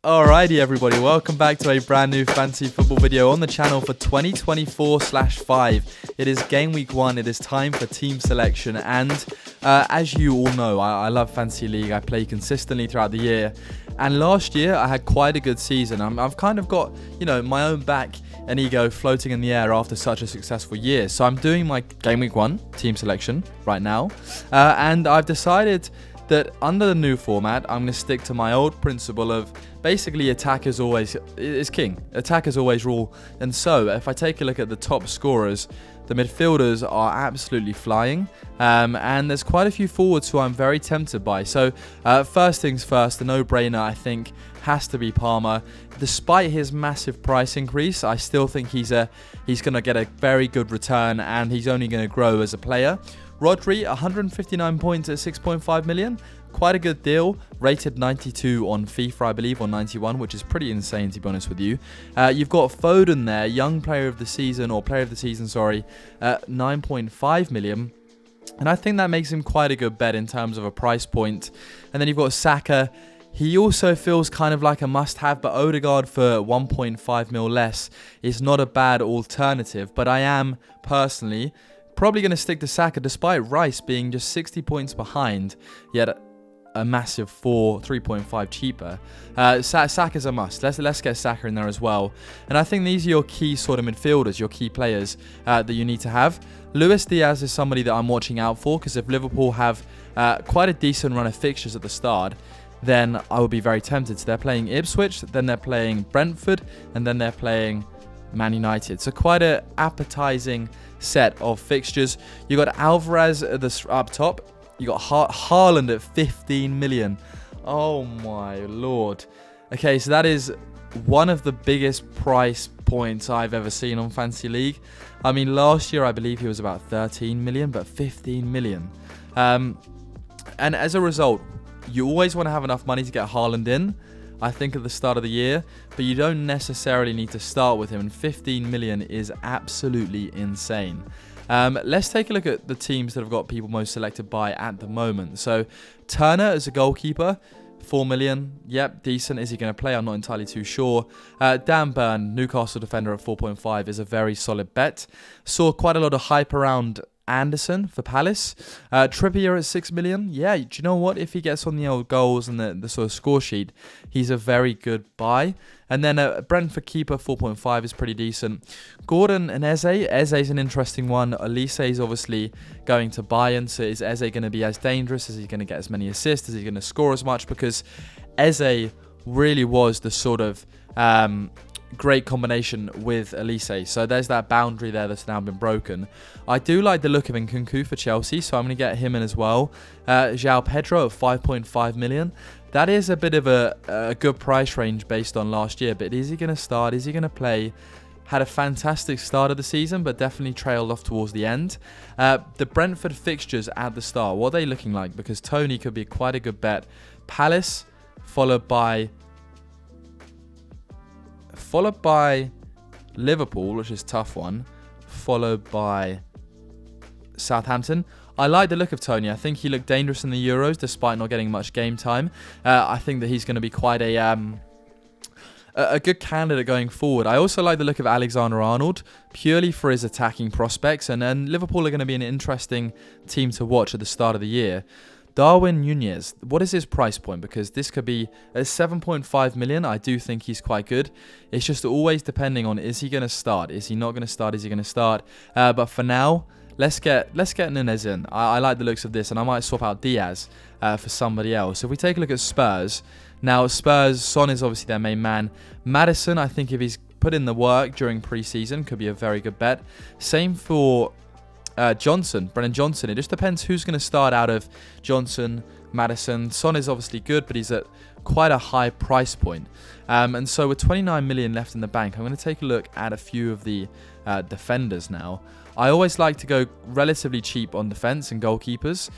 Alrighty everybody, welcome back to a brand new fantasy football video on the channel for 2024/5. It is game week 1, it is time for team selection, and as you all know, I love Fantasy League. I play consistently throughout the year, and last year I had quite a good season. I've kind of got, my own back and ego floating in the air after such a successful year. So I'm doing my game week 1 team selection right now, and I've decided that under the new format, I'm going to stick to my old principle of basically attackers always is king. Attackers always rule. And so if I take a look at the top scorers, the midfielders are absolutely flying. And there's quite a few forwards who I'm very tempted by. So first things first, the no-brainer I think has to be Palmer. Despite his massive price increase, I still think he's going to get a very good return, and he's only going to grow as a player. Rodri, 159 points at 6.5 million. Quite a good deal. Rated 92 on FIFA, I believe, or 91, which is pretty insane, to be honest with you. You've got Foden there, young player of the season, 9.5 million. And I think that makes him quite a good bet in terms of a price point. And then you've got Saka. He also feels kind of like a must-have, but Odegaard for 1.5 mil less is not a bad alternative. But I am, personally, probably going to stick to Saka, despite Rice being just 60 points behind, yet a massive 3.5 cheaper. Saka's a must. Let's get Saka in there as well. And I think these are your key sort of midfielders, your key players that you need to have. Luis Diaz is somebody that I'm watching out for, because if Liverpool have quite a decent run of fixtures at the start, then I would be very tempted. So they're playing Ipswich, then they're playing Brentford, and then they're playing Man United. So quite an appetizing set of fixtures. You got Alvarez up top. You got Haaland at 15 million. Oh my lord. Okay, so that is one of the biggest price points I've ever seen on Fantasy League. I mean, last year I believe he was about 13 million, but 15 million. And as a result, you always want to have enough money to get Haaland in, I think, at the start of the year, but you don't necessarily need to start with him, and 15 million is absolutely insane. Let's take a look at the teams that have got people most selected by at the moment. So Turner as a goalkeeper, 4 million. Yep, decent. Is he going to play? I'm not entirely too sure. Dan Burn, Newcastle defender at 4.5, is a very solid bet. Saw quite a lot of hype around Anderson for Palace. Trippier at 6 million. Yeah, do you know what? If he gets on the old goals and the sort of score sheet, he's a very good buy. And then Brentford keeper, 4.5, is pretty decent. Gordon and Eze. Eze's an interesting one. Elise is obviously going to Bayern, so is Eze going to be as dangerous? Is he going to get as many assists? Is he going to score as much? Because Eze really was the sort of great combination with Elise. So there's that boundary there that's now been broken. I do like the look of Nkunku for Chelsea, so I'm going to get him in as well. João Pedro at 5.5 million. That is a bit of a good price range based on last year, but is he going to start? Is he going to play? Had a fantastic start of the season, but definitely trailed off towards the end. The Brentford fixtures at the start, what are they looking like? Because Tony could be quite a good bet. Palace, followed by Liverpool, which is a tough one, followed by Southampton. I like the look of Tony. I think he looked dangerous in the Euros despite not getting much game time. I think that he's going to be quite a good candidate going forward. I also like the look of Alexander-Arnold purely for his attacking prospects, and then Liverpool are going to be an interesting team to watch at the start of the year. Darwin Nunez, what is his price point? Because this could be at 7.5 million. I do think he's quite good. It's just always depending on, is he going to start? Is he not going to start? Is he going to start? But for now, let's get Nunez in. I like the looks of this, and I might swap out Diaz for somebody else. If we take a look at Spurs, now Spurs, Son is obviously their main man. Maddison, I think if he's put in the work during pre-season, could be a very good bet. Same for Brennan Johnson. It just depends who's going to start out of Johnson, Maddison. Son is obviously good, but he's at quite a high price point. And so with 29 million left in the bank, I'm going to take a look at a few of the defenders now. I always like to go relatively cheap on defence and goalkeepers.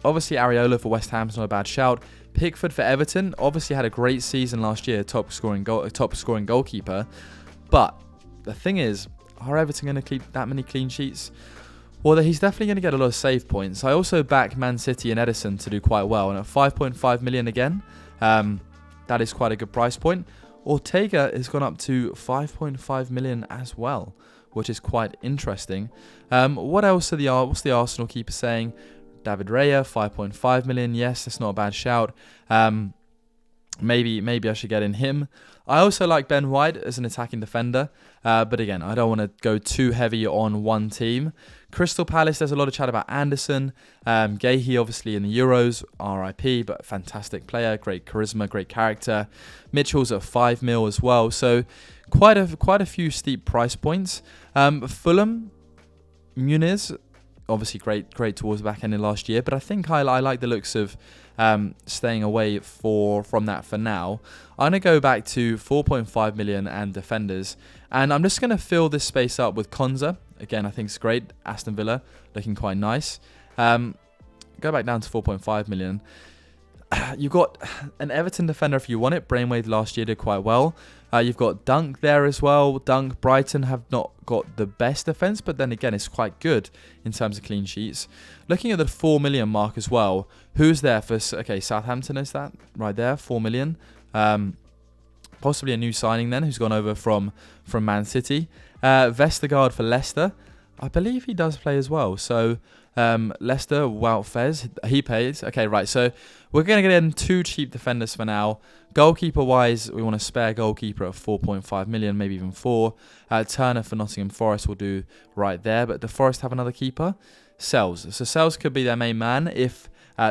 Obviously, Areola for West Ham's not a bad shout. Pickford for Everton obviously had a great season last year, top scoring goalkeeper. But the thing is, are Everton going to keep that many clean sheets? Well, he's definitely going to get a lot of save points. I also back Man City and Edison to do quite well, and at 5.5 million again, that is quite a good price point. Ortega has gone up to 5.5 million as well, which is quite interesting. What else what's the Arsenal keeper saying? David Raya, 5.5 million. Yes, that's not a bad shout. Maybe I should get in him. I also like Ben White as an attacking defender, but again, I don't want to go too heavy on one team. Crystal Palace, there's a lot of chat about Anderson. Gahey, obviously, in the Euros, RIP, but fantastic player, great charisma, great character. Mitchell's at 5 mil as well, so quite a few steep price points. Fulham, Muniz, obviously great towards the back end of last year, but I think I like the looks of staying away from that for now. I'm going to go back to 4.5 million and defenders, and I'm just going to fill this space up with Konza. Again, I think it's great. Aston Villa looking quite nice. Go back down to 4.5 million. You've got an Everton defender if you want it. Brainwave last year did quite well. You've got Dunk there as well. Dunk, Brighton have not got the best defence, but then again, it's quite good in terms of clean sheets. Looking at the 4 million mark as well, who's there for... Okay, Southampton is that right there, 4 million. Possibly a new signing then, who's gone over from Man City. Vestergaard for Leicester. I believe he does play as well. So Leicester, Wout Fez, he pays. Okay, right. So we're going to get in 2 cheap defenders for now. Goalkeeper-wise, we want a spare goalkeeper at 4.5 million, maybe even 4. Turner for Nottingham Forest will do right there. But do Forest have another keeper? Sells. So Sells could be their main man if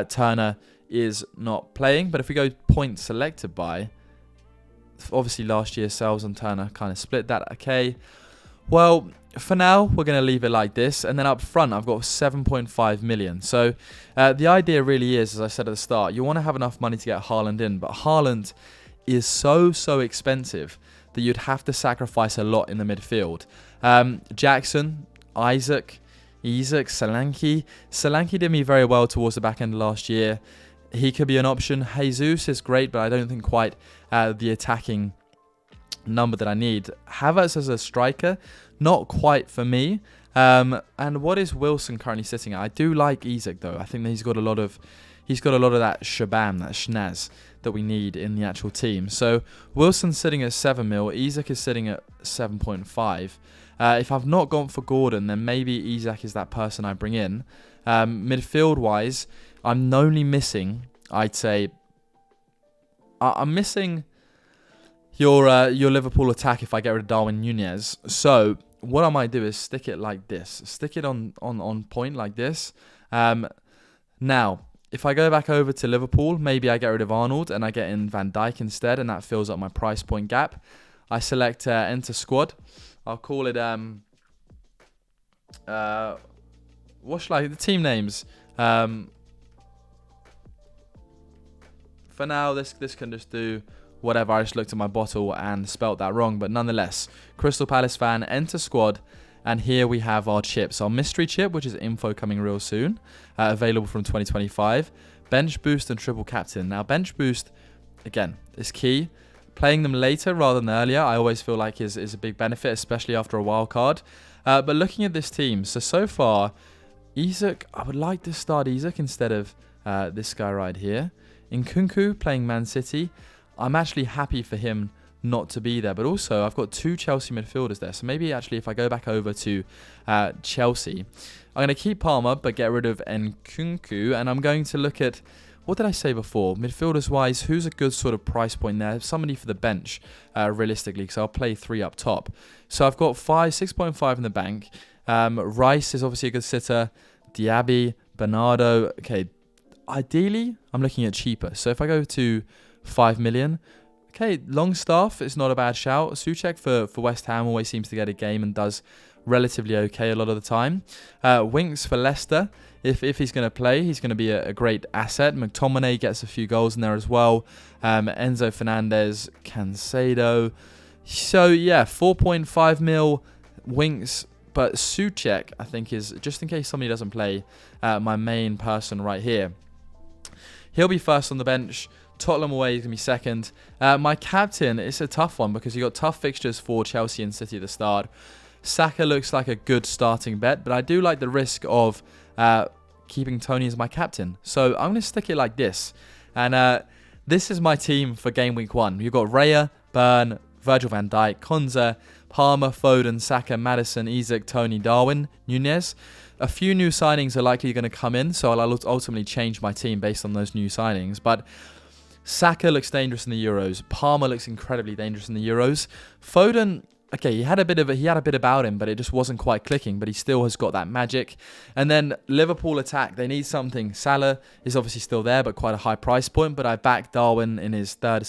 Turner is not playing. But if we go points selected by, obviously last year Sells and Turner kind of split that. Okay. Well, for now, we're going to leave it like this. And then up front, I've got 7.5 million. So the idea really is, as I said at the start, you want to have enough money to get Haaland in. But Haaland is so expensive that you'd have to sacrifice a lot in the midfield. Jackson, Isaac, Solanke. Solanke did me very well towards the back end of last year. He could be an option. Jesus is great, but I don't think quite the attacking number that I need. Havertz as a striker, not quite for me. And what is Wilson currently sitting at? I do like Isak though. I think that he's got a lot of that shabam, that schnaz that we need in the actual team. So Wilson's sitting at 7 mil. Isak is sitting at 7.5. If I've not gone for Gordon, then maybe Isak is that person I bring in. Midfield wise, I'm only missing, I'd say, I'm missing your Liverpool attack if I get rid of Darwin Nunez. So what I might do is stick it like this. Stick it on point like this. Now, if I go back over to Liverpool, maybe I get rid of Arnold and I get in Van Dijk instead, and that fills up my price point gap. I select enter squad. I'll call it, what should I, the team names. For now, this can just do whatever. I just looked at my bottle and spelt that wrong, but nonetheless, Crystal Palace fan, enter squad, and here we have our chips. Our mystery chip, which is info coming real soon, available from 2025. Bench boost and triple captain. Now, bench boost, again, is key. Playing them later rather than earlier, I always feel like is a big benefit, especially after a wild card. But looking at this team, so far, Isak, I would like to start Isak instead of this guy right here. Nkunku playing Man City. I'm actually happy for him not to be there, but also I've got 2 Chelsea midfielders there, so maybe actually if I go back over to Chelsea, I'm going to keep Palmer but get rid of Nkunku, and I'm going to look at, what did I say before, midfielders wise, who's a good sort of price point there, somebody for the bench realistically, because I'll play 3 up top. So I've got 6.5 in the bank. Rice is obviously a good sitter. Diaby, Bernardo. Okay, ideally I'm looking at cheaper, so if I go to 5 million. Okay, Longstaff is not a bad shout. Souček for West Ham always seems to get a game and does relatively okay a lot of the time. Winks for Leicester. If he's going to play, he's going to be a great asset. McTominay gets a few goals in there as well. Enzo Fernandez, Cancelo. So yeah, 4.5 mil Winks. But Souček, I think, is, just in case somebody doesn't play, my main person right here. He'll be first on the bench. Tottenham away is going to be second. My captain, it's a tough one because you got tough fixtures for Chelsea and City at the start. Saka looks like a good starting bet, but I do like the risk of keeping Tony as my captain. So I'm going to stick it like this. And this is my team for game week 1. You've got Raya, Burn, Virgil van Dijk, Konza, Palmer, Foden, Saka, Maddison, Isak, Tony, Darwin, Nunez. A few new signings are likely going to come in, so I'll ultimately change my team based on those new signings. But Saka looks dangerous in the Euros. Palmer looks incredibly dangerous in the Euros. Foden, okay, he had a bit about him, but it just wasn't quite clicking. But he still has got that magic. And then Liverpool attack, they need something. Salah is obviously still there, but quite a high price point. But I backed Darwin in his second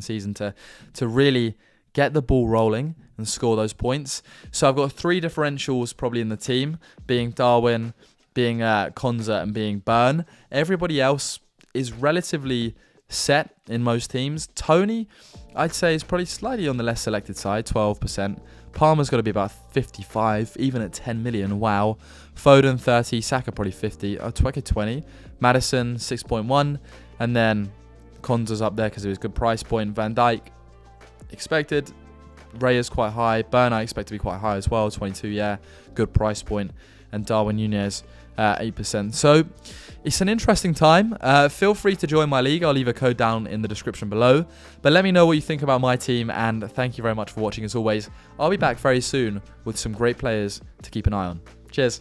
season to really get the ball rolling and score those points. So I've got 3 differentials probably in the team, being Darwin, being Konza, and being Burn. Everybody else is relatively set in most teams. Tony, I'd say, is probably slightly on the less selected side, 12%. Palmer's got to be about 55, even at 10 million. Wow. Foden 30, Saka probably 50, Tweke 20, Maddison 6.1, and then Konza's up there because it was a good price point. Van Dijk expected. Raya's quite high. Burn I expect to be quite high as well, 22, yeah, good price point. And Darwin Nunez 8%. So it's an interesting time. Feel free to join my league. I'll leave a code down in the description below. But let me know what you think about my team, and thank you very much for watching as always. I'll be back very soon with some great players to keep an eye on. Cheers.